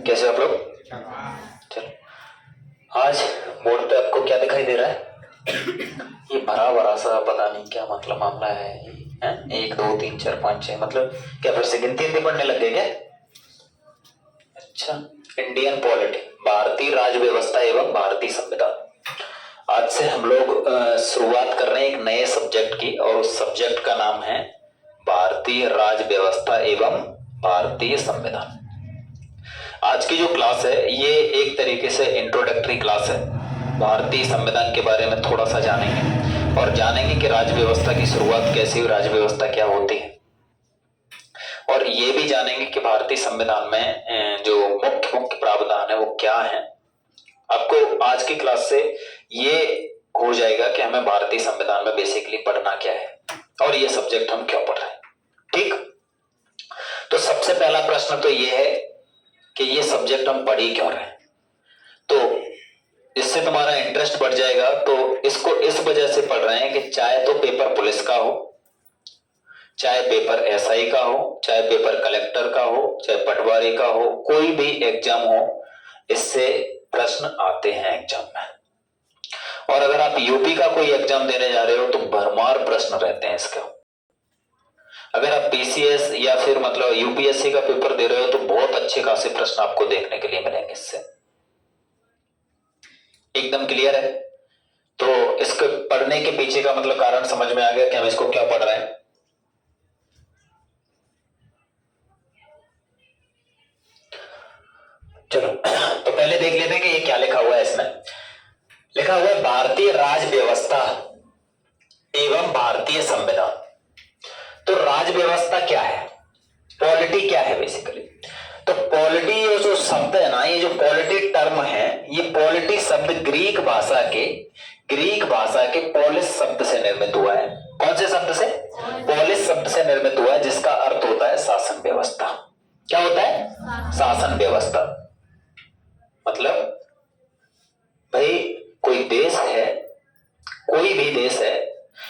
कैसे आप लोग? चलो, आज बोर्ड पे आपको क्या दिखाई दे रहा है? ये भरा भरा सा पता नहीं क्या मतलब मामला है। 1 2 3 4 5 6 मतलब क्या फिर से गिनती हिंदी पढ़ने लग गए क्या? अच्छा, इंडियन पॉलिटी, भारतीय राज व्यवस्था एवं भारतीय संविधान। आज से हम लोग शुरुआत कर रहे हैं एक नए सब्जेक्ट की, और उस सब्जेक्ट का नाम है भारतीय राज व्यवस्था एवं भारतीय संविधान। आज की जो क्लास है ये एक तरीके से इंट्रोडक्टरी क्लास है। भारतीय संविधान के बारे में थोड़ा सा जानेंगे और जानेंगे कि राज्य व्यवस्था की शुरुआत कैसी हुई, राज्य व्यवस्था क्या होती है, और ये भी जानेंगे कि भारतीय संविधान में जो मुख्य मुख्य प्रावधान है वो क्या है। आपको आज की क्लास से ये हो जाएगा कि हमें भारतीय संविधान में बेसिकली पढ़ना क्या है और ये सब्जेक्ट हम क्यों पढ़ रहे हैं। ठीक, तो सबसे पहला प्रश्न तो ये है कि ये सब्जेक्ट हम पढ़ ही क्यों रहे हैं। तो इससे तुम्हारा इंटरेस्ट बढ़ जाएगा। तो इसको इस वजह से पढ़ रहे हैं कि चाहे तो पेपर पुलिस का हो, चाहे पेपर एसआई का हो, चाहे पेपर कलेक्टर का हो, चाहे पटवारी का हो, कोई भी एग्जाम हो, इससे प्रश्न आते हैं एग्जाम में। और अगर आप यूपी का कोई एग्जाम देने जा रहे हो तो भरमार प्रश्न रहते हैं इसके। अगर आप पीसीएस या फिर मतलब यूपीएससी का पेपर दे रहे हो तो बहुत अच्छे खासे प्रश्न आपको देखने के लिए मिलेंगे इससे। एकदम क्लियर है? तो इसके पढ़ने के पीछे का मतलब कारण समझ में आ गया कि हम इसको क्या पढ़ रहे हैं। चलो, तो पहले देख लेते हैं कि ये क्या लिखा हुआ है। इसमें लिखा हुआ है भारतीय राज व्यवस्था एवं भारतीय संविधान। तो राज व्यवस्था क्या है, पॉलिटी क्या है बेसिकली। तो पॉलिटी ये जो शब्द है ना, ये जो पॉलिटी टर्म है, ये पॉलिटी शब्द ग्रीक भाषा के पॉलिस शब्द से निर्मित हुआ है। कौन से शब्द से? पॉलिस शब्द से निर्मित हुआ है, जिसका अर्थ होता है शासन व्यवस्था। क्या होता है? शासन व्यवस्था। मतलब भाई कोई देश है, कोई भी देश है,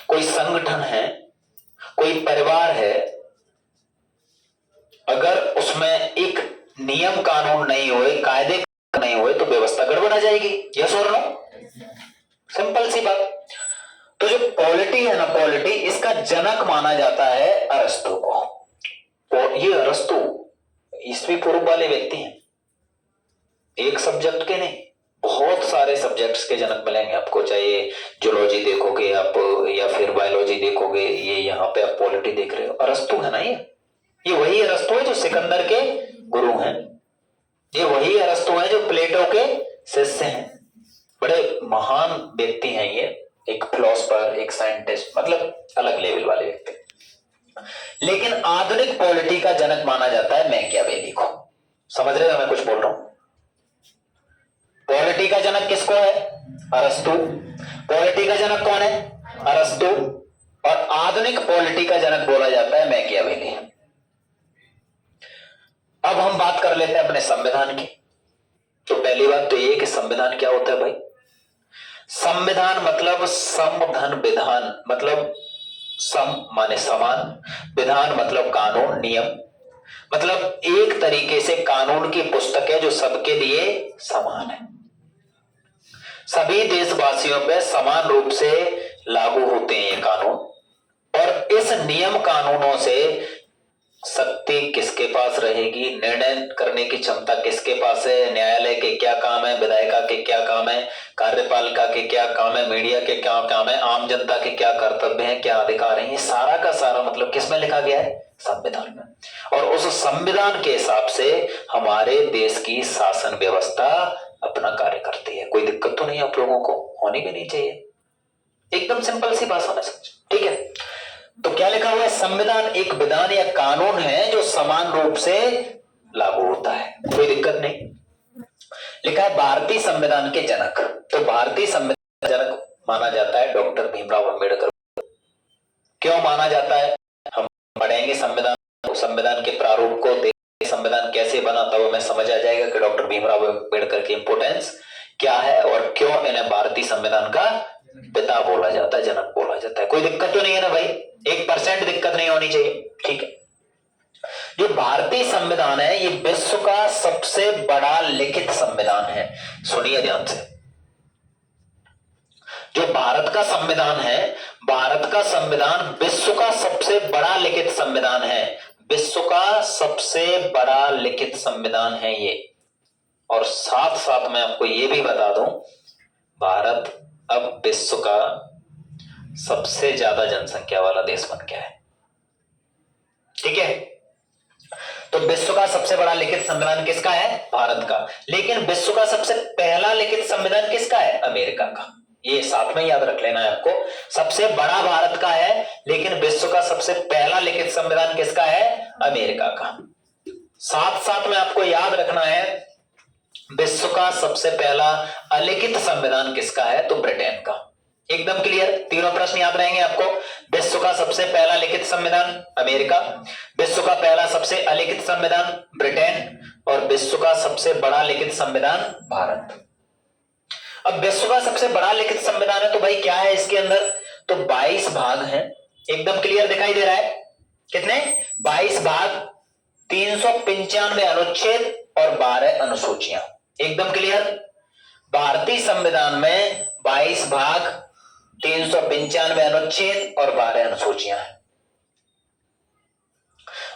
कोई संगठन है, कोई परिवार है, अगर उसमें एक नियम कानून नहीं हुए, कायदे नहीं हुए तो व्यवस्था गड़बड़ आ जाएगी। यस और नो? सिंपल सी बात। तो जो पॉलिटी है ना, पॉलिटी, इसका जनक माना जाता है अरस्तु को। ये अरस्तु ईस्वी पूर्व वाले व्यक्ति हैं, एक सब्जेक्ट के नहीं, बहुत सारे सब्जेक्ट्स के जनक मिलेंगे आपको। चाहे जूलॉजी देखोगे आप या फिर बायोलॉजी देखोगे, ये यहाँ पे आप पॉलिटी देख रहे हो, अरस्तु है ना। ये वही अरस्तु है जो सिकंदर के गुरु हैं, ये वही अरस्तु है जो प्लेटो के शिष्य हैं। बड़े महान व्यक्ति हैं ये, एक फिलोसफर, एक साइंटिस्ट, मतलब अलग लेवल वाले व्यक्ति। लेकिन आधुनिक पॉलिटी का जनक माना जाता है मैकियावेली को। समझ रहे हो मैं कुछ बोल रहा हूं? पॉलिटी का जनक किसको है? अरस्तु। पॉलिटी का जनक कौन है? अरस्तु। और आधुनिक पॉलिटी का जनक बोला जाता है मैकियावेली। अब हम बात कर लेते हैं अपने संविधान की। तो पहली बात तो ये कि संविधान क्या होता है भाई। संविधान मतलब समधन विधान, मतलब सम माने समान, विधान मतलब कानून, नियम, मतलब एक तरीके से कानून की पुस्तक है जो सबके लिए समान है, सभी देशवासियों पे समान रूप से लागू होते हैं ये कानून। और इस नियम कानूनों से शक्ति किसके पास रहेगी, निर्णय करने की क्षमता किसके पास है, न्यायालय के क्या काम है, विधायिका के क्या काम है, कार्यपालिका के क्या काम है, मीडिया के क्या काम है, आम जनता के क्या कर्तव्य हैं, क्या अधिकार हैं, ये सारा का सारा मतलब किसमें लिखा गया है? संविधान में। और उस संविधान के हिसाब से हमारे देश की शासन व्यवस्था अपना कार्य करती है। कोई दिक्कत तो नहीं आप लोगों को, होनी भी नहीं चाहिए। एकदम सिंपल सी भाषा में समझ, ठीक है। तो क्या लिखा हुआ है? संविधान एक विधान या कानून है जो समान रूप से लागू होता है, कोई दिक्कत नहीं। लिखा है भारतीय संविधान के जनक। तो भारतीय संविधान जनक माना जाता है डॉक्टर भीमराव अंबेडकर। क्यों माना जाता है हम पढ़ेंगे संविधान के प्रारूप को, देखेंगे संविधान कैसे बना, तब हमें समझ आ जाएगा कि डॉक्टर भीमराव अंबेडकर की इंपोर्टेंस क्या है और क्यों इन्हें भारतीय संविधान का पिता बोला जाता है, जनक बोला जाता है। कोई दिक्कत तो नहीं है ना भाई? 1% दिक्कत नहीं होनी चाहिए, ठीक है। जो भारतीय संविधान है ये विश्व का सबसे बड़ा लिखित संविधान है। सुनिए ध्यान से, जो भारत का संविधान है, भारत का संविधान विश्व का सबसे बड़ा लिखित संविधान है। विश्व का सबसे बड़ा लिखित संविधान है ये। और साथ साथ मैं आपको ये भी बता दूं, भारत अब विश्व का सबसे ज्यादा जनसंख्या वाला देश बन गया है। ठीक है, तो विश्व का सबसे बड़ा लिखित संविधान किसका है? भारत का। लेकिन विश्व का सबसे पहला लिखित संविधान किसका है? अमेरिका का। ये साथ में याद रख लेना है आपको। सबसे बड़ा भारत का है, लेकिन विश्व का सबसे पहला लिखित संविधान किसका है? अमेरिका का। साथ साथ में आपको याद रखना है विश्व का सबसे पहला अलिखित संविधान किसका है? तो ब्रिटेन का। एकदम क्लियर, तीनों प्रश्न याद रहेंगे आपको। विश्व का सबसे पहला लिखित संविधान अमेरिका, विश्व का पहला सबसे अलिखित संविधान ब्रिटेन, और विश्व का सबसे बड़ा लिखित संविधान भारत। अब विश्व का सबसे बड़ा लिखित संविधान है तो भाई क्या है इसके अंदर? तो 22 भाग हैं। एकदम क्लियर दिखाई दे रहा है? कितने? 22 भाग, 395 अनुच्छेद और 12 अनुसूचियां। एकदम क्लियर। भारतीय संविधान में 22 भाग, 395 अनुच्छेद और 12 अनुसूचियां हैं।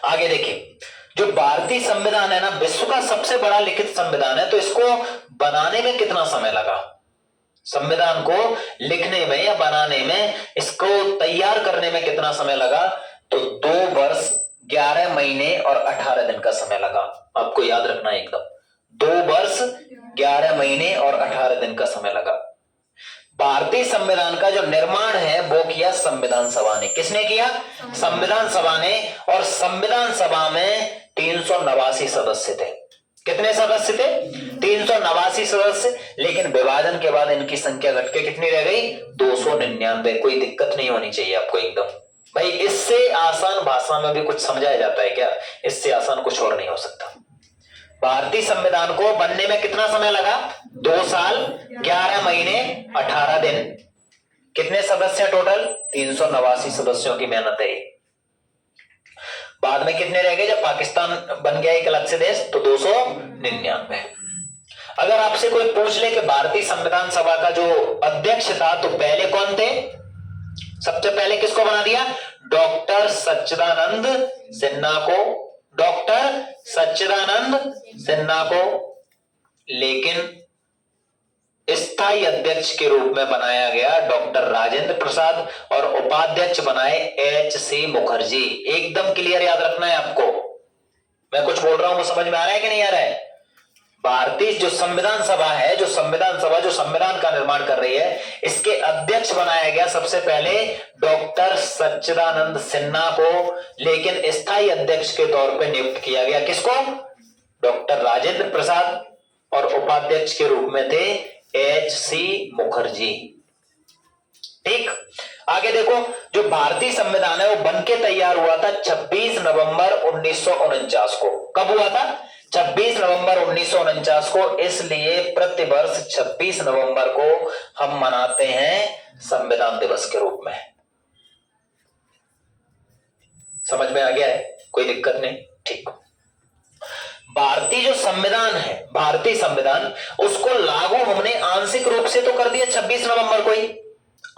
आगे देखिए, जो भारतीय संविधान है ना, विश्व का सबसे बड़ा लिखित संविधान है, तो इसको बनाने में कितना समय लगा? संविधान को लिखने में या बनाने में, इसको तैयार करने में कितना समय लगा? तो 2 वर्ष 11 महीने और 18 दिन का समय लगा। आपको याद रखना है एकदम, 2 वर्ष 11 महीने और 18 दिन का समय लगा। भारतीय संविधान का जो निर्माण है वो किया संविधान सभा ने। किसने किया? संविधान सभा ने। और संविधान सभा में 389 सदस्य थे। कितने सदस्य थे? 389 सदस्य। लेकिन विभाजन के बाद इनकी संख्या घटके कितनी रह गई? 299। कोई दिक्कत नहीं होनी चाहिए आपको एकदम। भाई इससे आसान भाषा में भी कुछ समझाया जाता है क्या? इससे आसान कुछ और नहीं हो सकता। भारतीय संविधान को बनने में कितना समय लगा? 2 साल 11 महीने 18 दिन। कितने सदस्य टोटल? 389 सदस्यों की मेहनत है। बाद में कितने रह गए जब पाकिस्तान बन गया एक अलग से देश? तो 299। अगर आपसे कोई पूछ ले कि भारतीय संविधान सभा का जो अध्यक्ष था तो पहले कौन थे? सबसे पहले किसको बना दिया? डॉक्टर सच्चिदानंद सिन्हा को। डॉक्टर सच्चिदानंद सिन्हा को। लेकिन स्थायी अध्यक्ष के रूप में बनाया गया डॉक्टर राजेंद्र प्रसाद, और उपाध्यक्ष बनाए HC मुखर्जी। एकदम क्लियर याद रखना है आपको। मैं कुछ बोल रहा हूं वो समझ में आ रहा है कि नहीं आ रहा है? भारतीय जो संविधान सभा है, जो संविधान का निर्माण कर रही है, इसके अध्यक्ष बनाया गया सबसे पहले डॉक्टर सच्चिदानंद सिन्हा को। लेकिन स्थायी अध्यक्ष के तौर पर नियुक्त किया गया किसको? डॉक्टर राजेंद्र प्रसाद, और उपाध्यक्ष के रूप में थे HC मुखर्जी। ठीक, आगे देखो, जो भारतीय संविधान है वो बनके तैयार हुआ था 26 नवंबर 1949 को। कब हुआ था? 26 नवंबर 1949 को। इसलिए प्रतिवर्ष 26 नवंबर को हम मनाते हैं संविधान दिवस के रूप में। समझ में आ गया है? कोई दिक्कत नहीं? ठीक। भारतीय जो संविधान है, भारतीय संविधान, उसको लागू हमने आंशिक रूप से तो कर दिया 26 नवंबर को ही।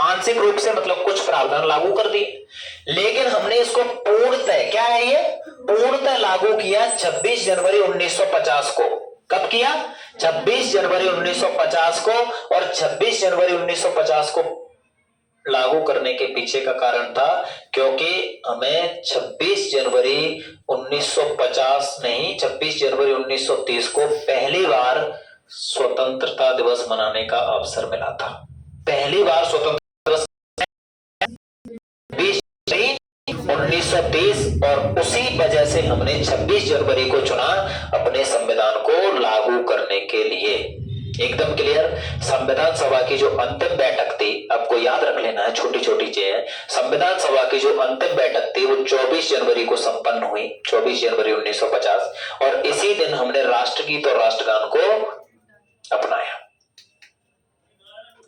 आंशिक रूप से मतलब कुछ प्रावधान लागू कर दिए, लेकिन हमने इसको पूर्णतः, क्या है ये? पूर्णतः लागू किया 26 जनवरी 1950 को। कब किया? 26 जनवरी 1950 को। और 26 जनवरी 1950 को लागू करने के पीछे का कारण था क्योंकि हमें 26 जनवरी 1950 नहीं, 26 जनवरी 1930 को पहली बार स्वतंत्रता दिवस मनाने का अवसर मिला था। पहली बार स्वतंत्रता दिवस 20 जनवरी 1930, और उसी वजह से हमने 26 जनवरी को चुना अपने संविधान को लागू करने के लिए। एकदम क्लियर। संविधान सभा की जो अंतिम बैठक थी, आपको याद रख लेना है, छोटी छोटी चीजें। संविधान सभा की जो अंतिम बैठक थी वो 24 जनवरी को संपन्न हुई, 24 जनवरी 1950। और इसी दिन हमने राष्ट्रगीत और राष्ट्रगान को अपनाया।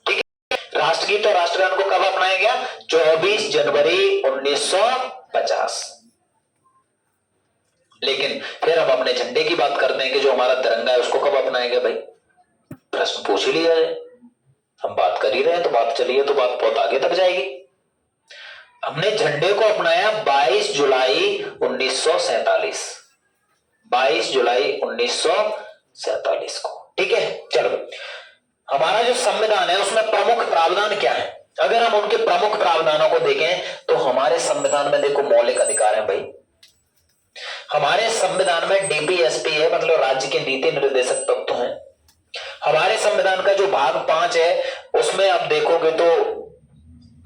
ठीक है, राष्ट्रगीत और राष्ट्रगान को कब अपनाया गया? 24 जनवरी 1950। लेकिन फिर हम अपने झंडे की बात करते हैं कि जो हमारा तिरंगा है उसको कब अपनाएंगे भाई? प्रश्न पूछ ही लिया है। हम बात कर ही रहे हैं तो बात चली है तो बात बहुत आगे तक जाएगी। हमने झंडे को अपनाया 22 जुलाई 1947, 22 जुलाई 1947 को। ठीक है, चलो हमारा जो संविधान है उसमें प्रमुख प्रावधान क्या है? अगर हम उनके प्रमुख प्रावधानों को देखें तो हमारे संविधान में देखो मौलिक अधिकार है भाई। हमारे संविधान में डीपीएसपी है, मतलब राज्य के नीति निर्देशक तत्व हैं। हमारे संविधान का जो भाग 5 है उसमें आप देखोगे तो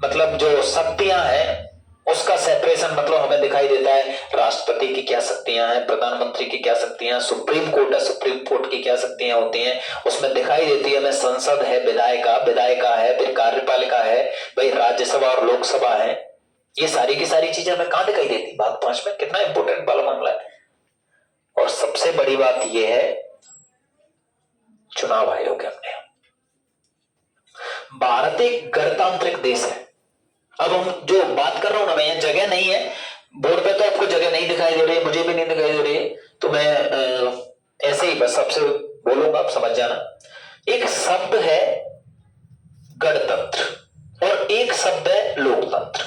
मतलब जो शक्तियां हैं उसका सेपरेशन मतलब हमें दिखाई देता है। राष्ट्रपति की क्या शक्तियां हैं, प्रधानमंत्री की क्या शक्तियां, सुप्रीम कोर्ट है, सुप्रीम कोर्ट की क्या शक्तियां होती हैं उसमें दिखाई देती है। हमें संसद है, विधायिका है, फिर कार्यपालिका है, भाई राज्यसभा और लोकसभा है। ये सारी की सारी चीजें हमें कहां दिखाई देती? भाग 5 में। कितना इंपॉर्टेंट वाला मामला है। और सबसे बड़ी बात यह है चुनाव आयोग है अपने। भारत एक गणतांत्रिक देश है। अब हम जो बात कर रहा हूं ना, मैं यहाँ जगह नहीं है बोर्ड पे, तो आपको जगह नहीं दिखाई दे रही, मुझे भी नहीं दिखाई दे रही, तो मैं ऐसे ही बस सबसे बोलूंगा, आप समझ जाना। एक शब्द है गणतंत्र और एक शब्द है लोकतंत्र।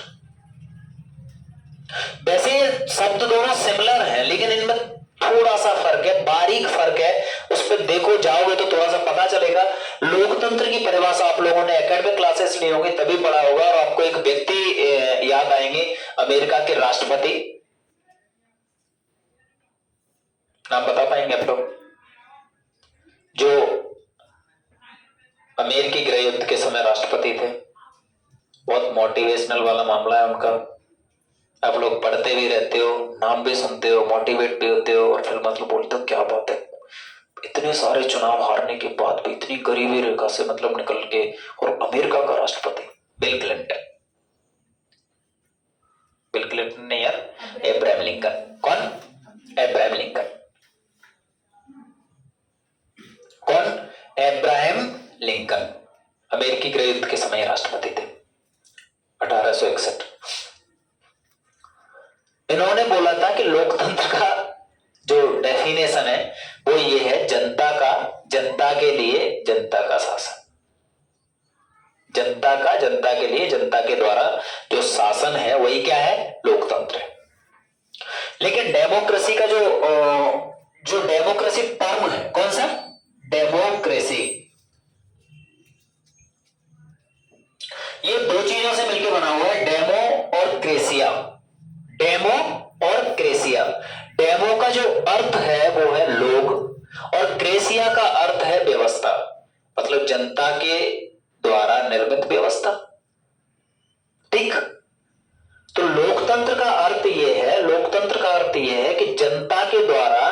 वैसे शब्द दोनों सिमिलर हैं लेकिन इनमें थोड़ा सा फर्क है, बारीक फर्क है। उस पर देखो जाओगे तो थोड़ा सा पता चलेगा। लोकतंत्र की परिभाषा आप लोगों ने एकेडमिक क्लासेस ली होगी तभी पढ़ा होगा, और आपको एक व्यक्ति याद आएंगे, अमेरिका के राष्ट्रपति। नाम बता पाएंगे आप लोग? जो अमेरिकी गृह युद्ध के समय राष्ट्रपति थे। बहुत मोटिवेशनल वाला मामला है उनका। आप लोग पढ़ते भी रहते हो, नाम भी सुनते हो, मोटिवेट भी होते हो, और फिर मतलब बोलते हो क्या बात है, इतने सारे चुनाव हारने के बाद भी इतनी गरीबी रेखा से मतलब निकल के, और अमेरिका का राष्ट्रपति बिल क्लिंटन। बिल क्लिंटन ने यार, अब्राहम लिंकन। कौन? Abraham Lincoln. कौन? अब्राहम लिंकन अमेरिकी गृह युद्ध के समय राष्ट्रपति थे 1861। इन्होंने बोला था कि लोकतंत्र का जो डेफिनेशन है वो ये है, जनता के लिए जनता का शासन। जनता के लिए जनता के द्वारा जो शासन है वही क्या है? लोकतंत्र है। लेकिन डेमोक्रेसी का जो डेमोक्रेसी टर्म है, कौन सा? डेमोक्रेसी। ये दो चीजों से मिलकर बना हुआ है, डेमो और क्रेसिया। डेमो और क्रेसिया। डेमो का जो अर्थ है वो है लोग, और क्रेसिया का अर्थ है व्यवस्था, मतलब जनता के द्वारा निर्मित व्यवस्था। ठीक। तो लोकतंत्र का अर्थ ये है, लोकतंत्र का अर्थ ये है कि जनता के द्वारा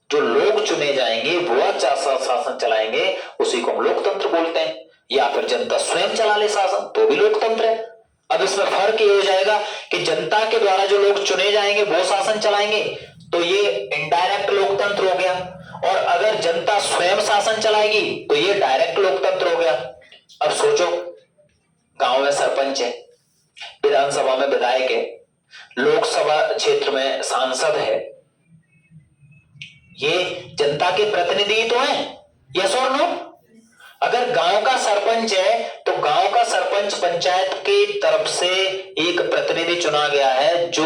जो लोग चुने जाएंगे वो शासन चलाएंगे, उसी को हम लोकतंत्र बोलते हैं। या फिर जनता स्वयं चला ले शासन तो भी लोकतंत्र है। अब इसमें फर्क ये हो जाएगा कि जनता के द्वारा जो लोग चुने जाएंगे वो शासन चलाएंगे तो ये इनडायरेक्ट लोकतंत्र हो गया, और अगर जनता स्वयं शासन चलाएगी तो ये डायरेक्ट लोकतंत्र हो गया। अब सोचो, गांव में सरपंच है, विधानसभा में विधायक है, लोकसभा क्षेत्र में सांसद है, ये जनता के प्रतिनिधि तो हैं, यस और नो? अगर गांव का सरपंच है तो गांव का सरपंच पंचायत की तरफ से एक प्रतिनिधि चुना गया है जो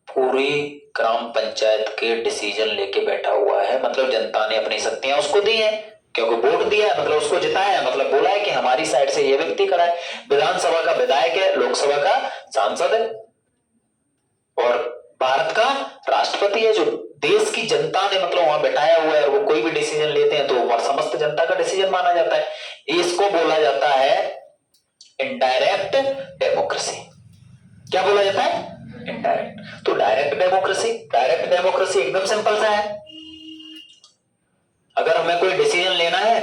पूरी ग्राम पंचायत के डिसीजन लेके बैठा हुआ है। मतलब जनता ने अपनी शक्तियां उसको दी है, क्योंकि वोट दिया है, मतलब उसको जिताया है, मतलब बोला है कि हमारी साइड से ये व्यक्ति करा है। विधानसभा का विधायक है, लोकसभा का सांसद है, और भारत का राष्ट्रपति है जो देश की जनता ने मतलब वहां बैठाया हुआ है। वो कोई भी डिसीजन लेते हैं तो समस्त जनता का डिसीजन माना जाता है। इसको बोला जाता है इनडायरेक्ट डेमोक्रेसी। क्या बोला जाता है? इनडायरेक्ट। तो डायरेक्ट डेमोक्रेसी एकदम सिंपल सा है। अगर हमें कोई डिसीजन लेना है,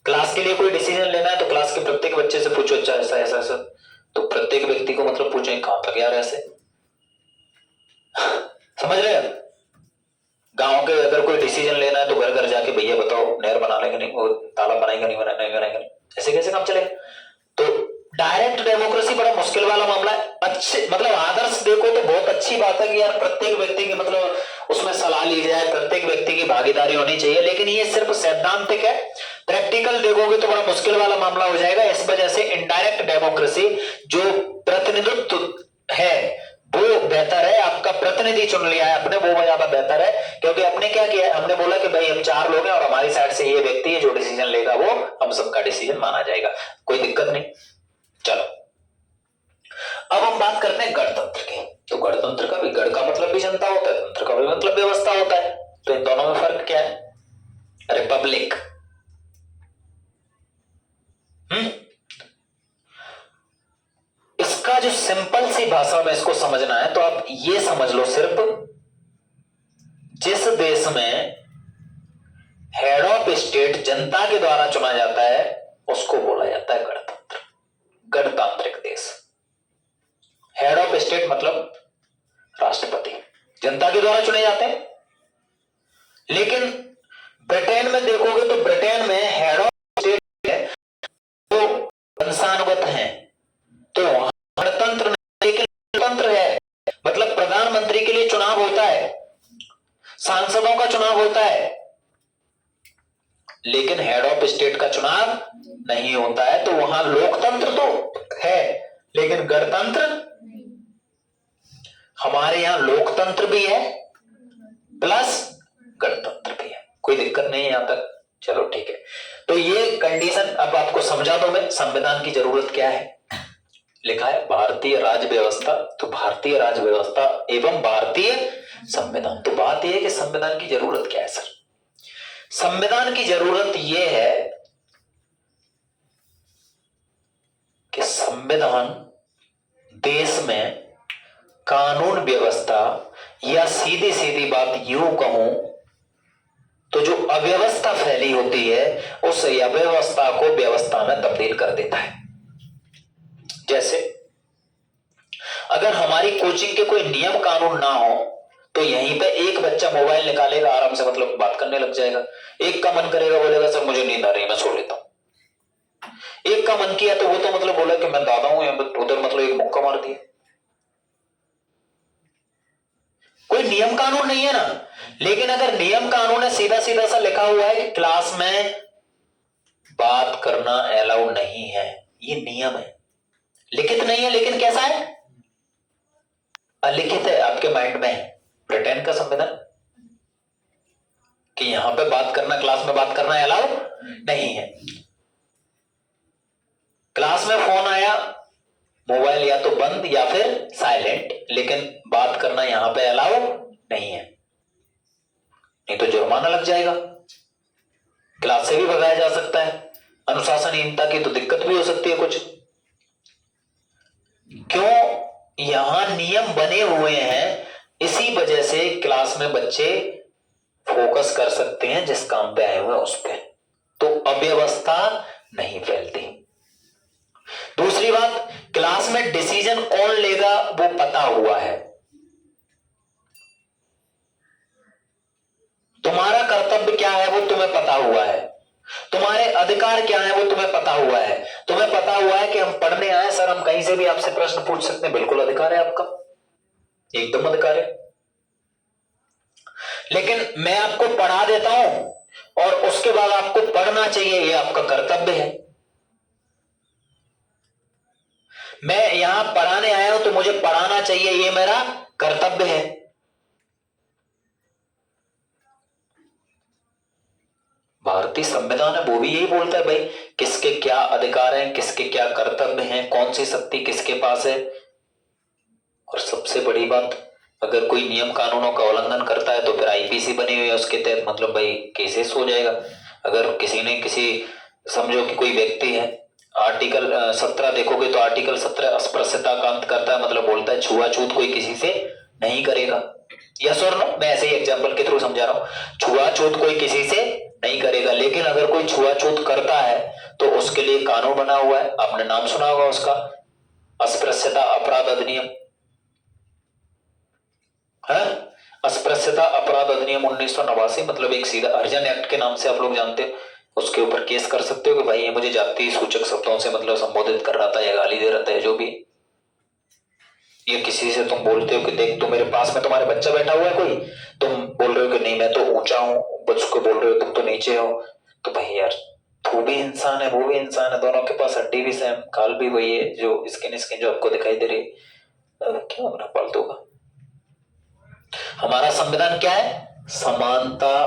क्लास के लिए कोई डिसीजन लेना है, तो क्लास के प्रत्येक बच्चे से पूछो, अच्छा ऐसा ऐसा ऐसा, तो प्रत्येक व्यक्ति को मतलब पूछे कहां तक यार ऐसे, समझ रहे हैं? गांव के अगर कोई डिसीजन लेना है तो घर घर जाके भैया बताओ नहर बना लेंगे नहीं, वो तालाब बनाएंगे नहीं, बनाएंगे नहीं, ऐसे कैसे काम चलेगा? तो डायरेक्ट डेमोक्रेसी बड़ा मुश्किल वाला मामला है। अच्छे मतलब आदर्श देखो तो बहुत अच्छी बात है कि यार प्रत्येक व्यक्ति की मतलब उसमें सलाह ली जाए, प्रत्येक व्यक्ति की भागीदारी होनी चाहिए, लेकिन ये सिर्फ सैद्धांतिक है। प्रैक्टिकल देखोगे तो बड़ा मुश्किल वाला मामला हो जाएगा। इस वजह से इनडायरेक्ट डेमोक्रेसी जो प्रतिनिधित्व है वो बेहतर है। आपका प्रतिनिधि चुन लिया है अपने, वो ज्यादा बेहतर है। क्योंकि अपने क्या किया है, हमने बोला कि भाई हम 4 लोग हैं और हमारी साइड से ये व्यक्ति है जो डिसीजन लेगा वो हम सबका डिसीजन माना जाएगा, कोई दिक्कत नहीं। चलो अब हम बात करते हैं गणतंत्र की। तो गणतंत्र का भी, गण का मतलब भी जनता होता है, तंत्र का भी मतलब व्यवस्था होता है। तो इन दोनों में फर्क क्या है? रिपब्लिक, इसका जो सिंपल सी भाषा में इसको समझना है तो आप ये समझ लो, सिर्फ जिस देश में हेड ऑफ स्टेट जनता के द्वारा चुना जाता है उसको बोला जाता है गणतंत्र, गणतांत्रिक देश। हेड ऑफ स्टेट मतलब राष्ट्रपति जनता के द्वारा चुने जाते हैं। लेकिन ब्रिटेन में देखोगे तो ब्रिटेन में हेड ऑफ स्टेट है वो वंशानुगत है, तो वहां गणतंत्र नहीं, लेकिन गणतंत्र है। मतलब प्रधानमंत्री के लिए चुनाव होता है, सांसदों का चुनाव होता है, लेकिन हेड ऑफ स्टेट का चुनाव नहीं होता है। तो वहां लोकतंत्र तो है लेकिन गणतंत्र। हमारे यहां लोकतंत्र भी है प्लस गणतंत्र भी है, कोई दिक्कत नहीं है यहां तक। चलो ठीक है, तो ये कंडीशन अब आपको समझा दो मैं। संविधान की जरूरत क्या है? लिखा है भारतीय राज्य व्यवस्था, तो भारतीय राज्य व्यवस्था एवं भारतीय संविधान। तो बात यह है कि संविधान की जरूरत क्या है सर? संविधान की जरूरत यह है कि संविधान देश में कानून व्यवस्था, या सीधी सीधी बात यूं कहूं तो जो अव्यवस्था फैली होती है उस अव्यवस्था को व्यवस्था में तब्दील कर देता है। जैसे अगर हमारी कोचिंग के कोई नियम कानून ना हो तो यहीं पे एक बच्चा मोबाइल निकालेगा, आराम से मतलब बात करने लग जाएगा। एक का मन करेगा, बोलेगा सर मुझे नींद आ रही है मैं सो लेता हूं। एक का मन किया तो वो तो मतलब बोला कि मैं दादा हूं, या उधर मतलब एक मुक्का मार दिया। कोई नियम कानून नहीं है ना। लेकिन अगर नियम कानून है, सीधा सीधा सा लिखा हुआ है कि क्लास में बात करना अलाउ नहीं है, ये नियम है, लिखित नहीं है लेकिन कैसा है, अलिखित है, आपके माइंड में है। ब्रिटेन का संविधान कि यहां पे बात करना, क्लास में बात करना अलाउ नहीं है। क्लास में फोन आया, मोबाइल या तो बंद या फिर साइलेंट, लेकिन बात करना यहां पे अलाउ नहीं है, नहीं तो जुर्माना लग जाएगा, क्लास से भी भगाया जा सकता है। अनुशासनहीनता की तो दिक्कत भी हो सकती है कुछ। क्यों? यहां नियम बने हुए हैं, इसी वजह से क्लास में बच्चे फोकस कर सकते हैं जिस काम पे आए हुए उस पे, तो अव्यवस्था नहीं फैलती। दूसरी बात, क्लास में डिसीजन कौन लेगा वो पता हुआ है। तुम्हारा कर्तव्य क्या है वो तुम्हें पता हुआ है, तुम्हारे अधिकार क्या है वो तुम्हें पता हुआ है। तुम्हें पता हुआ है कि हम पढ़ने आए सर, हम कहीं से भी आपसे प्रश्न पूछ सकते हैं, बिल्कुल अधिकार है आपका, एकदम अधिकार है। लेकिन मैं आपको पढ़ा देता हूं और उसके बाद आपको पढ़ना चाहिए, ये आपका कर्तव्य है। मैं यहां पढ़ाने आया हूं तो मुझे पढ़ाना चाहिए, ये मेरा कर्तव्य है। भारतीय संविधान है वो भी यही बोलता है भाई किसके क्या अधिकार हैं, किसके क्या कर्तव्य हैं, कौन सी शक्ति किसके पास है। और सबसे बड़ी बात, अगर कोई नियम कानूनों का उल्लंघन करता है तो फिर आईपीसी बनी हुई है, उसके तहत मतलब भाई केसेस हो जाएगा। अगर किसी ने किसी, समझो कि कोई व्यक्ति है, आर्टिकल 17 देखोगे तो आर्टिकल 17 अस्पृश्यता का अंत करता है, मतलब बोलता है छुआछूत कोई किसी से नहीं करेगा। यस और नो, मैं ऐसे ही एग्जांपल के थ्रू समझा रहा हूं, छुआछूत कोई किसी से नहीं करेगा। लेकिन अगर कोई छुआछूत करता है तो उसके लिए कानून बना हुआ है, आपने नाम सुना होगा उसका, अस्पृश्यता अपराध अधिनियम है। अस्पृश्यता अपराध अधिनियम 1989, मतलब एक सीधा हरिजन एक्ट के नाम से आप लोग जानते हैं। उसके ऊपर केस कर सकते हो कि भाई ये मुझे जाति सूचक शब्दों से मतलब संबोधित कर रहा था या गाली दे रहा था या जो भी। ये किसी से तुम बोलते हो कि देख तू मेरे पास में तुम्हारे बच्चा बैठा हुआ है कोई, तुम बोल रहे हो कि नहीं मैं तो ऊंचा हूं, बच्चों को बोल रहे हो तुम तो नीचे हो, तो भाई यार तू भी इंसान है वो भी इंसान है, दोनों के पास हड्डी भी सेम, खाल भी वही है, जो स्किन स्किन जो आपको दिखाई दे रही है, क्यों अपना फालतू का। हमारा संविधान क्या है? समानता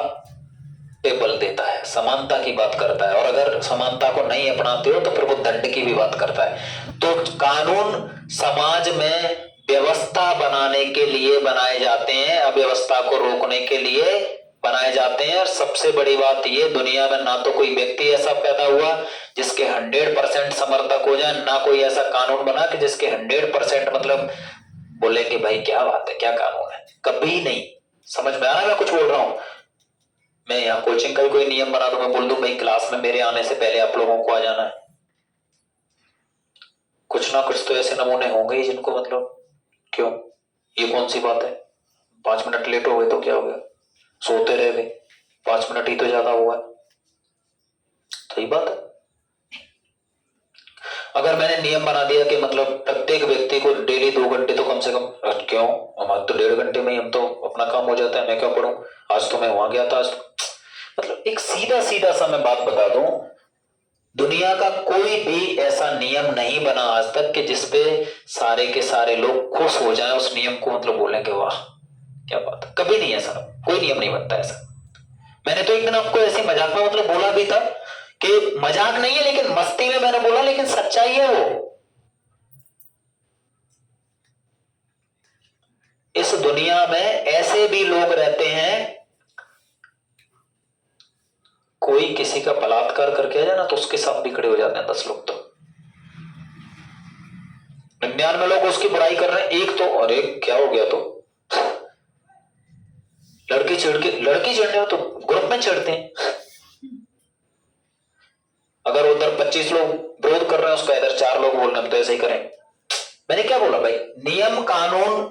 पे बल देता है, समानता की बात करता है, और अगर समानता को नहीं अपनाते हो तो फिर वो दंड की भी बात करता है। तो कानून समाज में व्यवस्था बनाने के लिए बनाए जाते हैं, अव्यवस्था को रोकने के लिए बनाए जाते हैं। और सबसे बड़ी बात ये, दुनिया में ना तो कोई व्यक्ति ऐसा पैदा हुआ जिसके 100% समर्थक हो जाए, ना कोई ऐसा कानून बना कि जिसके 100% मतलब बोले कि भाई क्या बात है क्या कानून है, कभी नहीं। समझ में आ रहा है मैं कुछ बोल रहा हूं? मैं यहाँ कोचिंग का भी कोई नियम बना दूं, मैं बोल दूं भाई क्लास में मेरे आने से पहले आप लोगों को आ जाना है, कुछ ना कुछ तो ऐसे नमूने होंगे ही जिनको मतलब क्यों, ये कौन सी बात है, 5 मिनट लेट हो गए तो क्या हो गया, सोते रह गए, 5 मिनट ही तो ज्यादा हुआ है, सही बात है। अगर मैंने नियम बना दिया कि मतलब प्रत्येक व्यक्ति को डेली 2 घंटे तो कम से कम, क्यों हमारे तो 1.5 घंटे में ही हम तो अपना काम हो जाता है, मैं क्या पढ़ूं, आज तो मैं वहां गया था, आज मतलब एक सीधा सीधा सा मैं बात बता दूं, दुनिया का कोई भी ऐसा नियम नहीं बना आज तक कि जिसपे सारे के सारे लोग खुश हो जाएं, उस नियम को मतलब बोलें कि वाह क्या बात है, कभी नहीं ऐसा, कोई नियम नहीं बनता ऐसा। मैंने तो एक दिन आपको ऐसे मजाक में मतलब बोला भी था कि मजाक नहीं है लेकिन मस्ती में मैंने बोला, लेकिन सच्चाई है वो। इस दुनिया में ऐसे भी लोग रहते हैं, कोई किसी का बलात्कार करके आ जाए ना तो उसके साथ भी खड़े हो जाते हैं 10 लोग, तो 99 लोग उसकी बुराई कर रहे हैं, एक तो अरे क्या हो गया, तो लड़की छेड़ने हो तो ग्रुप में छेड़ते हैं, अगर उधर 25 लोग विरोध कर रहे हैं उसका, इधर 4 लोग बोल रहे हैं तो ऐसे ही करें। मैंने क्या बोला भाई, नियम कानून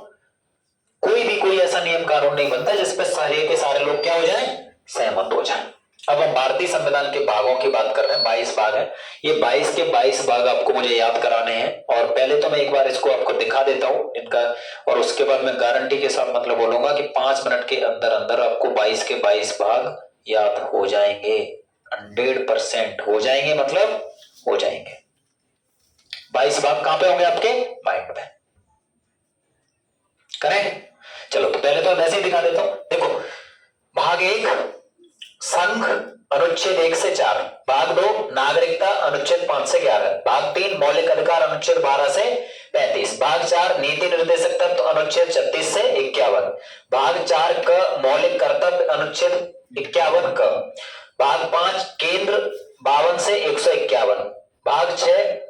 कोई ऐसा नियम कानून नहीं बनता जिसपे सारे के सारे लोग क्या हो जाए, सहमत हो जाए। अब हम भारतीय संविधान के भागों की बात कर रहे हैं, 22 भाग है, ये 22 के 22 भाग आपको मुझे याद कराने हैं, और पहले तो मैं एक बार इसको आपको दिखा देता हूं इनका, और उसके बाद मैं गारंटी के साथ मतलब बोलूंगा कि 5 मिनट के अंदर अंदर आपको 22 के 22 भाग याद हो जाएंगे, 100% हो जाएंगे, मतलब हो जाएंगे। 22 भाग कहां पे होंगे, आपके माइंड में, करेक्ट। चलो तो पहले तो वैसे ही दिखा देता हूं, देखो भाग 1 संघ अनुच्छेद 1 से 4, भाग 2 नागरिकता अनुच्छेद 5 से 11, भाग 3 मौलिक अधिकार अनुच्छेद 12 से 35, भाग 4 नीति निर्देशक तत्व अनुच्छेद 36 से 51, भाग 4 क मौलिक कर्तव्य अनुच्छेद 51 क, भाग 5 केंद्र 52 से 151, भाग 6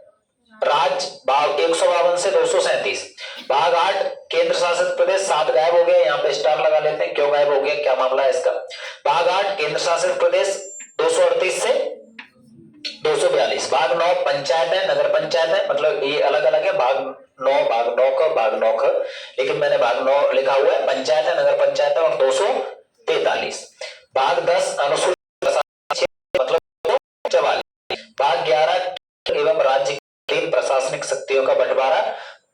राज्य भाग 152 से 237, भाग 8 केंद्र शासित प्रदेश 7 गायब हो गया, यहाँ पे स्टार लगा लेते हैं, क्यों गायब हो गया क्या मामला है इसका। भाग 8 केंद्र शासित प्रदेश 238 से 242, भाग 9 पंचायत है नगर पंचायत है, मतलब ये अलग अलग है, भाग 9 ख, लेकिन मैंने भाग 9 लिखा हुआ है, पंचायत है नगर पंचायत है, और 243, भाग 10 अनुसूचित मतलब 44, भाग 11 एवं राज्य तीन प्रशासनिक शक्तियों का बंटवारा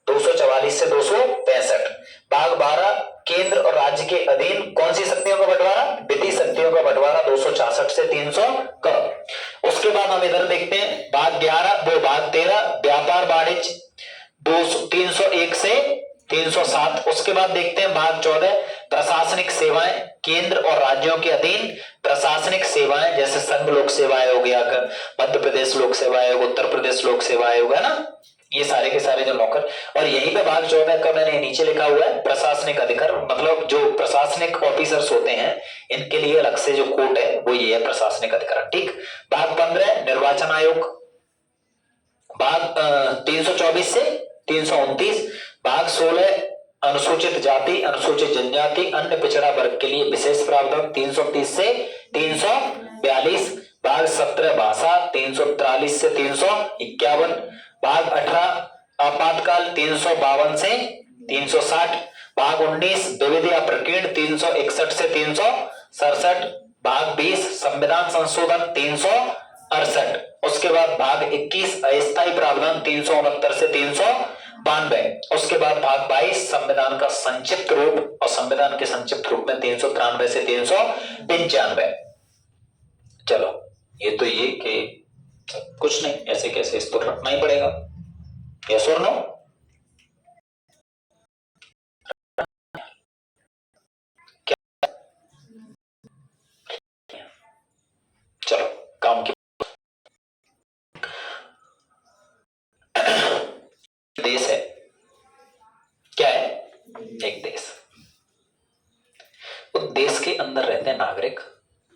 244 से 265, भाग 12 केंद्र और राज्य के अधीन कौन सी शक्तियों का बंटवारा, विधि शक्तियों का बंटवारा 266 से 300 का। उसके बाद हम इधर देखते हैं भाग 11 वो भाग 13 व्यापार वाणिज्य 301 से 307, उसके बाद देखते हैं भाग 14 प्रशासनिक सेवाएं केंद्र और राज्यों के अधीन प्रशासनिक सेवाएं, जैसे संघ लोक सेवा आयोग या मध्य प्रदेश लोक सेवा आयोग, उत्तर प्रदेश लोक सेवा आयोग है ना, ये सारे के सारे जो नौकर। और यहीं पे भाग 14 का मैंने नीचे लिखा हुआ है प्रशासनिक अधिकार, मतलब जो प्रशासनिक ऑफिसर्स होते हैं इनके लिए अलग से जो कोर्ट है वो ये है प्रशासनिक अधिकार, ठीक। भाग 15 निर्वाचन आयोग, भाग 324 से 329, भाग 16 अनुसूचित जाति अनुसूचित जनजाति अन्य पिछड़ा वर्ग के लिए विशेष प्रावधान 330 से 342, भाग 17 भाषा 343 से 351, भाग 18 आपातकाल 352 से 360, भाग 19 विविध या प्रकीर्ण 361 से 367, भाग 20 संविधान संशोधन 368, उसके बाद भाग 21 अस्थायी प्रावधान 369 से 392, उसके बाद भाग 22 संविधान का संक्षिप्त रूप, और संविधान के संक्षिप्त रूप में 393 से 395। चलो ये तो ये कि कुछ नहीं, ऐसे कैसे, इसको रखना ही पड़ेगा, यस और नो। चलो काम की, देश है, क्या है, एक देश। उस देश के अंदर रहते हैं नागरिक,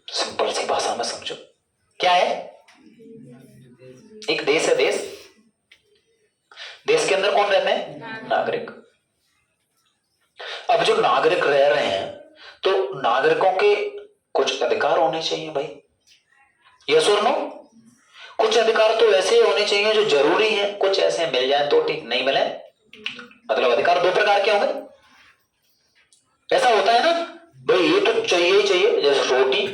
सिंपल सी भाषा में समझो, क्या है, एक देश है। देश के अंदर कौन रहते हैं, नागरिक। अब जो नागरिक रह रहे हैं तो नागरिकों के कुछ अधिकार होने चाहिए भाई, यस और नो। कुछ अधिकार तो ऐसे होने चाहिए जो जरूरी है, कुछ ऐसे मिल जाए तो ठीक, नहीं मिले मतलब अधिकार दो प्रकार के होंगे। ऐसा होता है ना भाई, ये तो चाहिए ही चाहिए, जैसे रोटी,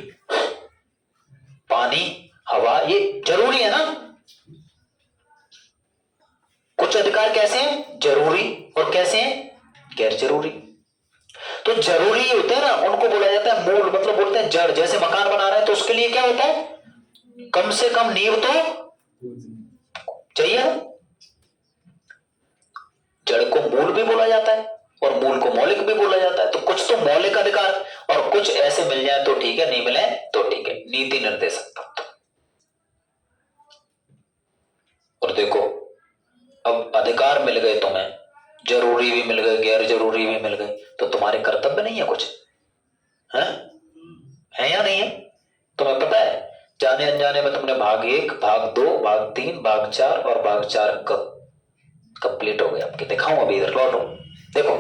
पानी, हवा, ये जरूरी है ना। कुछ अधिकार कैसे हैं, जरूरी, और कैसे हैं, गैर जरूरी। तो जरूरी होते हैं ना, उनको बोला जाता है मूल, मतलब बोलते हैं जड़। जैसे मकान बना रहे हैं तो उसके लिए क्या होता है, कम से कम नींव तो चाहिए। जड़ को मूल भी बोला जाता है और मूल को मौलिक भी बोला जाता है। तो कुछ तो मौलिक अधिकार और कुछ ऐसे मिल जाए तो ठीक है, नहीं मिले तो ठीक है, नीति निर्देशक तत्व। और देखो अब अधिकार मिल गए तुम्हें, जरूरी भी मिल गए, गैर जरूरी भी मिल गए, तो तुम्हारे कर्तव्य नहीं है कुछ, है या नहीं है। तुम्हें पता है जाने अनजाने में तुमने भाग 1, भाग 2, भाग 3, भाग 4 और भाग 4 कंप्लीट हो गए आपके। दिखाऊं अभी, इधर लौटो, देखो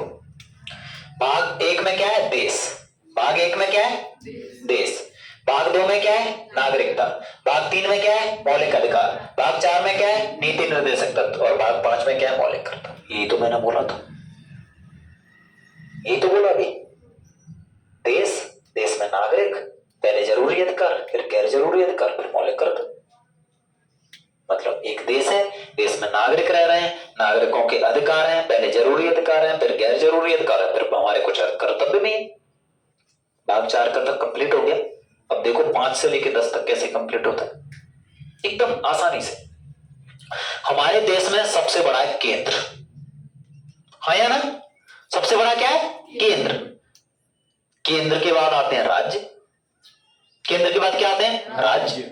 भाग 1 में क्या है, देश। भाग 1 में क्या है, देश। भाग 2 में क्या है, नागरिकता। भाग 3 में क्या है, मौलिक अधिकार। भाग 4 में क्या है, नीति निर्देशक तत्व। और भाग 5 में क्या है, मौलिक कर्तव्य। यही तो मैंने बोला था, यही तो बोला अभी। देश, देश में नागरिक, पहले जरूरी अधिकार, फिर गैर जरूरी अधिकार, फिर मौलिक कर्तव्य। मतलब एक देश है, देश में नागरिक रह रहे हैं, नागरिकों के अधिकार हैं, पहले जरूरी अधिकार हैं, फिर गैर जरूरी अधिकार है, फिर हमारे कुछ कर्तव्य भी है। भाग 4 का तक कंप्लीट हो गया। अब देखो 5 से लेकर 10 तक कैसे कंप्लीट होता है, एकदम आसानी से। हमारे देश में सबसे बड़ा है केंद्र, हाँ या ना। सबसे बड़ा क्या है, केंद्र। केंद्र के बाद आते हैं राज्य, केंद्र के बाद क्या आते हैं, राज्य।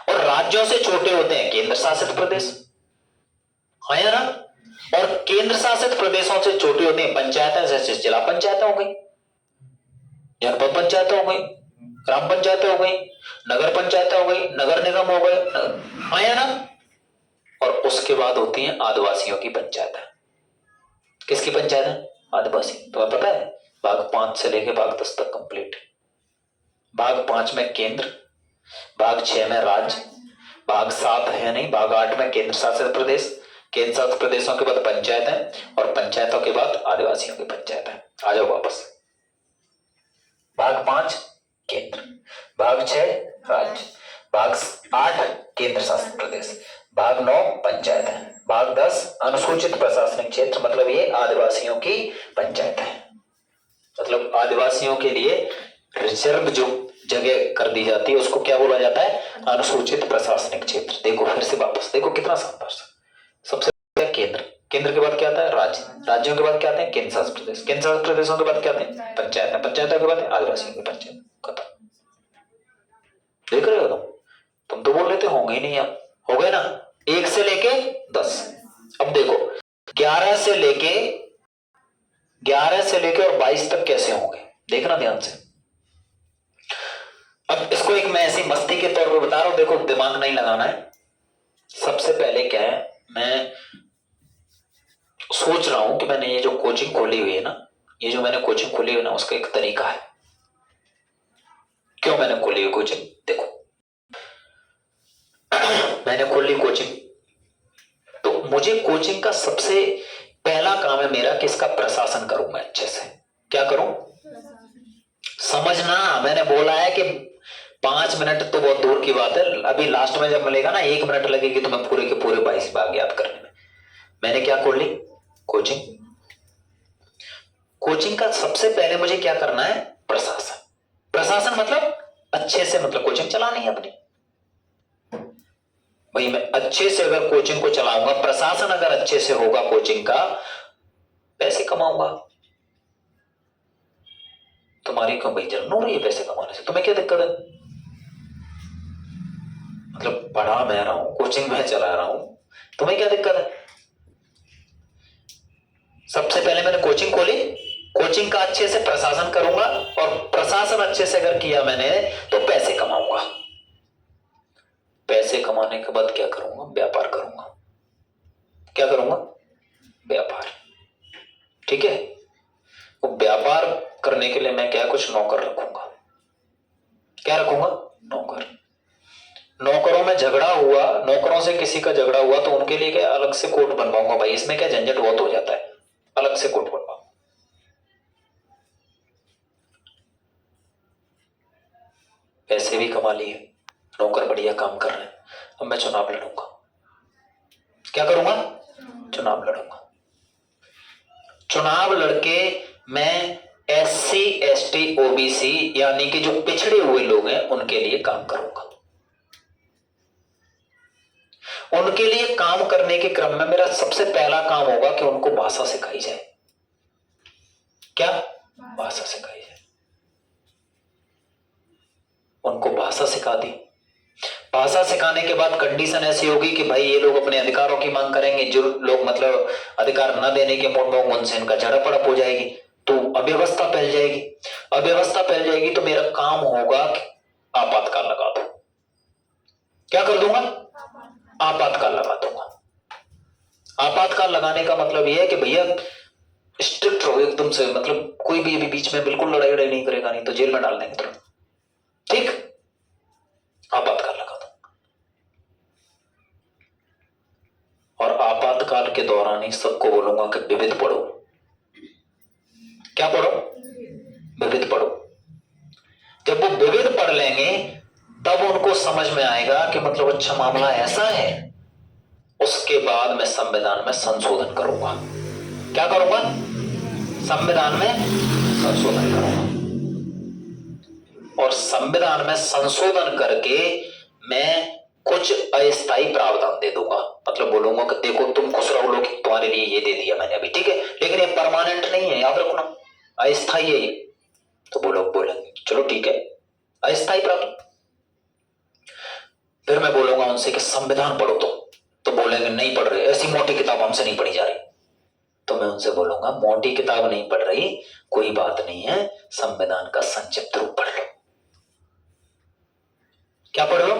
और राज्यों से छोटे होते हैं केंद्र शासित प्रदेश, हाँ या ना। और केंद्र शासित प्रदेशों से छोटी होती हैं पंचायतें, जैसे जिला पंचायतें हो गई, जनपद पंचायतें हो गई, ग्राम पंचायतें हो गई, नगर पंचायतें हो गई, नगर निगम हो गए, हाँ या ना। और उसके बाद होती हैं आदिवासियों की पंचायतें। किसकी पंचायतें, आदिवासी। तो पता है भाग 5 से लेके भाग 10 तक कंप्लीट। भाग 5 में केंद्र, भाग 6 में राज्य, भाग 7 है नहीं, भाग 8 में केंद्र शासित प्रदेश, केंद्र शासित प्रदेशों के बाद पंचायतें, और पंचायतों के बाद आदिवासियों की पंचायतें। आ जाओ वापस। भाग 5 केंद्र, भाग 6 राज्य, भाग 8 केंद्र शासित प्रदेश, भाग 9 पंचायतें, भाग 10 अनुसूचित प्रशासनिक क्षेत्र, मतलब ये आदिवासियों की पंचायत है। मतलब आदिवासियों के लिए रिजर्व जो जगह कर दी जाती है उसको क्या बोला जाता है, अनुसूचित प्रशासनिक क्षेत्र। देखो फिर से वापस देखो कितना शानदार। सबसे पहले केंद्र, केंद्र के बाद क्या आता है, राज्य, राज्यों के बाद क्या आते हैं, केंद्र शासित प्रदेश, केंद्र शासित प्रदेशों के बाद क्या आते हैं, पंचायत, पंचायतों के बाद आदिवासियों की पंचायत। खत्म। देख रहे हो तुम तो बोल रहे थे होंगे ही नहीं, अब हो गए ना। 1 से लेके 10। अब देखो 11 से लेके और 22 तक कैसे होंगे, देखना ध्यान से। अब इसको एक मैं ऐसी मस्ती के तौर पे बता रहा हूं, देखो दिमाग नहीं लगाना है। सबसे पहले क्या है, मैं सोच रहा हूं कि मैंने ये जो कोचिंग खोली हुई है ना, ये जो मैंने कोचिंग खोली हुई है ना, उसका एक तरीका है। क्यों मैंने खोली हुई कोचिंग, देखो मैंने खोली कोचिंग, तो मुझे कोचिंग का सबसे पहला काम है मेरा कि इसका प्रशासन करूं मैं अच्छे से। क्या करूं, समझना। मैंने बोला है कि 5 मिनट तो बहुत दूर की बात है, अभी लास्ट में जब मिलेगा ना 1 मिनट लगेगी तुम्हें पूरे के पूरे 22 भाग याद करने में। मैंने क्या खोल ली? कोचिंग। कोचिंग का सबसे पहले मुझे क्या करना है? प्रशासन। प्रशासन मतलब अच्छे से, मतलब कोचिंग चलानी है अपनी। भाई मैं अच्छे से अगर कोचिंग को चलाऊंगा, प्रशासन अगर अच्छे से होगा कोचिंग का, पैसे कमाऊंगा। तुम्हारी क्यों भाई जलन हो रही है पैसे कमाने से? तुम्हें क्या दिक्कत है? मतलब पढ़ा मैं रहा हूं, कोचिंग मैं चला रहा हूं, तुम्हें क्या दिक्कत है? सबसे पहले मैंने कोचिंग खोली, कोचिंग का अच्छे से प्रशासन करूंगा, और प्रशासन अच्छे से अगर किया मैंने तो पैसे कमाऊंगा। पैसे कमाने के बाद क्या करूंगा? व्यापार करूंगा। क्या करूंगा? व्यापार। ठीक है। तो व्यापार करने के लिए मैं क्या, कुछ नौकर रखूंगा। क्या रखूंगा? नौकर। नौकरों में झगड़ा हुआ, नौकरों से किसी का झगड़ा हुआ तो उनके लिए क्या अलग से कोर्ट बनवाऊंगा। भाई इसमें क्या झंझट बहुत हो जाता है, अलग से कोर्ट बनवाऊंगा। पैसे भी कमा लिए, नौकर बढ़िया काम कर रहे हैं, अब मैं चुनाव लड़ूंगा। क्या करूंगा? चुनाव लड़ूंगा। चुनाव लड़के मैं SC ST OBC यानी कि जो पिछड़े हुए लोग हैं उनके लिए काम करूंगा। उनके लिए काम करने के क्रम में मेरा सबसे पहला काम होगा कि उनको भाषा सिखाई जाए। क्या? भाषा सिखाई जाए। उनको भाषा सिखा दी। भाषा सिखाने के बाद कंडीशन ऐसी होगी कि भाई ये लोग अपने अधिकारों की मांग करेंगे, जो लोग मतलब अधिकार न देने के मूड में उनसे इनका झड़प हो जाएगी, तो अव्यवस्था फैल जाएगी। अव्यवस्था फैल जाएगी तो मेरा काम होगा कि आपातकाल लगा दो। क्या कर दूंगा? आपातकाल लगा दूंगा। आपातकाल लगाने का मतलब यह है कि भैया स्ट्रिक्ट रहो एकदम से, मतलब कोई भी अभी बीच में बिल्कुल लड़ाई नहीं करेगा, नहीं तो जेल में डाल देंगे तुरंत। ठीक? आपातकाल लगा दो। और आपातकाल के दौरान ही सबको बोलूंगा कि विविध पढ़ो। क्या पढ़ो? विविध पढ़ो। जब वो विविध पढ़ लेंगे तब उनको समझ में आएगा कि मतलब अच्छा मामला ऐसा है। उसके बाद मैं संविधान में संशोधन करूंगा। क्या करूंगा? संविधान में संशोधन करूंगा। और संविधान में संशोधन करके मैं कुछ अस्थायी प्रावधान दे दूंगा। मतलब बोलूंगा कि देखो तुम खुश रहो, लोग तुम्हारे लिए ये दे दिया मैंने अभी, ठीक है, लेकिन ये परमानेंट नहीं है, याद रखना, अस्थायी है ये। तो वो लोग बोलेंगे चलो ठीक है, अस्थायी प्रावधान। फिर मैं बोलूंगा उनसे कि संविधान पढ़ो तो बोलेंगे नहीं पढ़ रहे, ऐसी मोटी किताब हमसे नहीं पढ़ी जा रही। तो मैं उनसे बोलूंगा मोटी किताब नहीं पढ़ रही, कोई बात नहीं है, संविधान का संक्षिप्त रूप पढ़ लो। क्या पढ़ लो?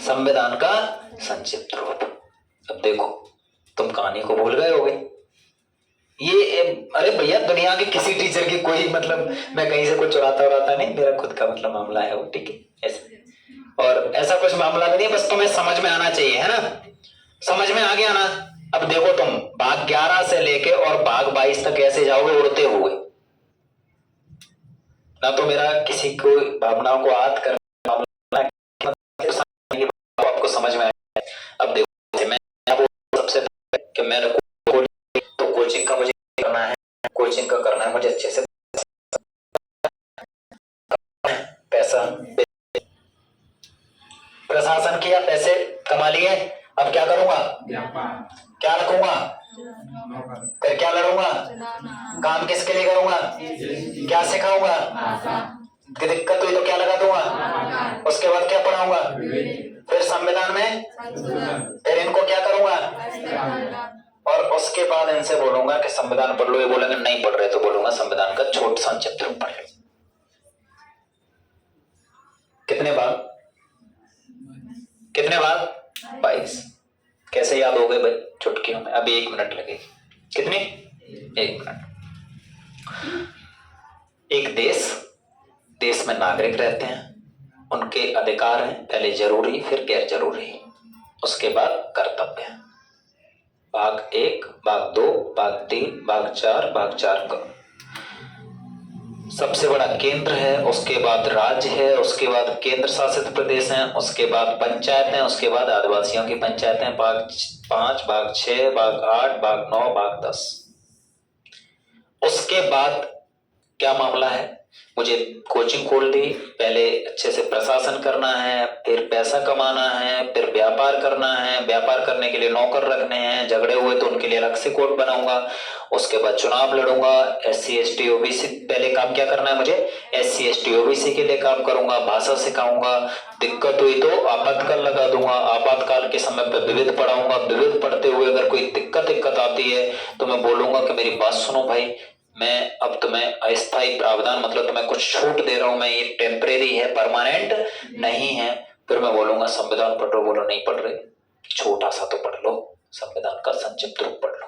संविधान का संक्षिप्त रूप। अब देखो तुम कहानी को भूल गए होगे। ये अरे भैया दुनिया के किसी टीचर की कोई मतलब मैं कहीं से कुछ चुराता नहीं, मेरा खुद का मतलब मामला है वो, ठीक है ऐसे। और ऐसा कुछ मामला नहीं है, बस तुम्हें समझ में आना चाहिए, है ना? समझ में आ गया ना? अब देखो तुम भाग 11 से लेके और भाग 22 तक ऐसे जाओगे उड़ते हुए, ना तो मेरा किसी को भावनाओं को आहत कर आपको समझ में आया। अब देखो मैं सबसे कि मैं तो कोचिंग का मुझे करना है, कोचिंग का करना है मुझे अच्छे से, पैसा प्रशासन किया, पैसे कमा लिए, अब क्या करूंगा? क्या रखूंगा? फिर क्या लड़ूंगा? काम किसके लिए करूंगा? क्या सिखाऊंगा? दिक्कत हुई तो क्या लगा दूंगा? उसके बाद क्या पढ़ाऊंगा? फिर संविधान में, फिर इनको क्या करूंगा? और उसके बाद इनसे बोलूंगा कि संविधान पढ़ लो। ये बोलेंगे नहीं पढ़ रहे तो बोलूंगा संविधान का छोटा संक्षिप्त रूप पढ़ लो। कितने भाग? कितने भाग? 22। कैसे याद हो गए भाई? चुटकियों में। अभी 1 मिनट लगेगी। कितनी? 1 मिनट। एक देश में नागरिक रहते हैं, उनके अधिकार हैं, पहले जरूरी फिर गैर जरूरी, उसके बाद कर्तव्य। भाग 1, भाग 2, भाग 3, भाग 4, भाग 4 का सबसे बड़ा केंद्र है, उसके बाद राज्य है, उसके बाद केंद्र शासित प्रदेश हैं, उसके बाद पंचायत हैं, उसके बाद आदिवासियों की पंचायतें। भाग 5, भाग 6, भाग 8, भाग 9, भाग 10। उसके बाद क्या मामला है, मुझे कोचिंग खोल दी, पहले अच्छे से प्रशासन करना है, फिर पैसा कमाना है, फिर व्यापार करना है, व्यापार करने के लिए नौकर रखने हैं, झगड़े हुए तो उनके लिए अलग से कोर्ट बनाऊंगा, उसके बाद चुनाव लड़ूंगा, SC ST OBC। पहले काम क्या करना है मुझे, SC ST OBC के लिए काम करूंगा, भाषा सिखाऊंगा, दिक्कत हुई तो आपातकाल लगा दूंगा, आपातकाल के समय पर विविध पढ़ाऊंगा, विविध पढ़ते हुए अगर कोई दिक्कत आती है तो मैं बोलूंगा कि मेरी बात सुनो भाई, मैं अब तुम्हें अस्थायी प्रावधान मतलब तुम्हें कुछ छूट दे रहा हूं, मैं ये टेम्परेरी है, परमानेंट नहीं है। फिर मैं बोलूंगा संविधान पढ़ लो, बोलो नहीं पढ़ रहे, छोटा सा तो पढ़ लो, संविधान का संक्षिप्त रूप पढ़ लो।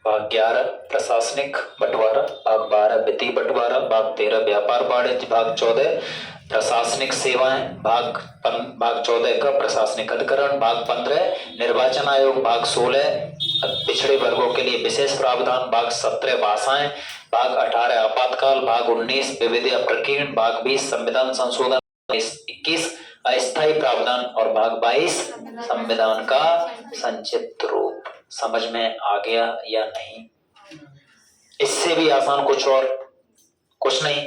भाग 11 प्रशासनिक बंटवारा, भाग 12 वित्तीय बंटवारा, भाग 13 व्यापार वाणिज्य, भाग 14 प्रशासनिक सेवाएं, भाग 14 का प्रशासनिक अधिकरण, भाग 15 निर्वाचन आयोग, भाग 16 पिछड़े वर्गों के लिए विशेष प्रावधान, भाग 17 भाषाएं, भाग 18 आपातकाल, भाग 19 विविध प्रकीर्ण, भाग 20 संविधान संशोधन, 21 अस्थायी प्रावधान और भाग 22 संविधान का संक्षिप्त रूप। समझ में आ गया या नहीं? इससे भी आसान कुछ नहीं।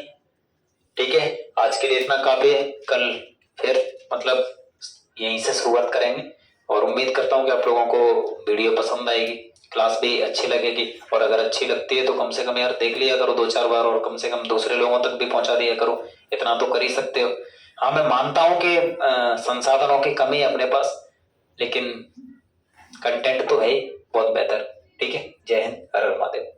ठीक है, आज के लिए इतना काफी है, कल फिर मतलब यहीं से शुरुआत करेंगे और उम्मीद करता हूं कि आप लोगों को वीडियो पसंद आएगी, क्लास भी अच्छी लगेगी, और अगर अच्छी लगती है तो कम से कम यार देख लिया करो 2-4 बार, और कम से कम दूसरे लोगों तक भी पहुंचा दिया करो, इतना तो कर ही सकते हो। हाँ, मैं मानता हूं कि संसाधनों की कमी है अपने पास, लेकिन कंटेंट तो है बहुत बेहतर। ठीक है, जय हिंद, हर हर महादेव।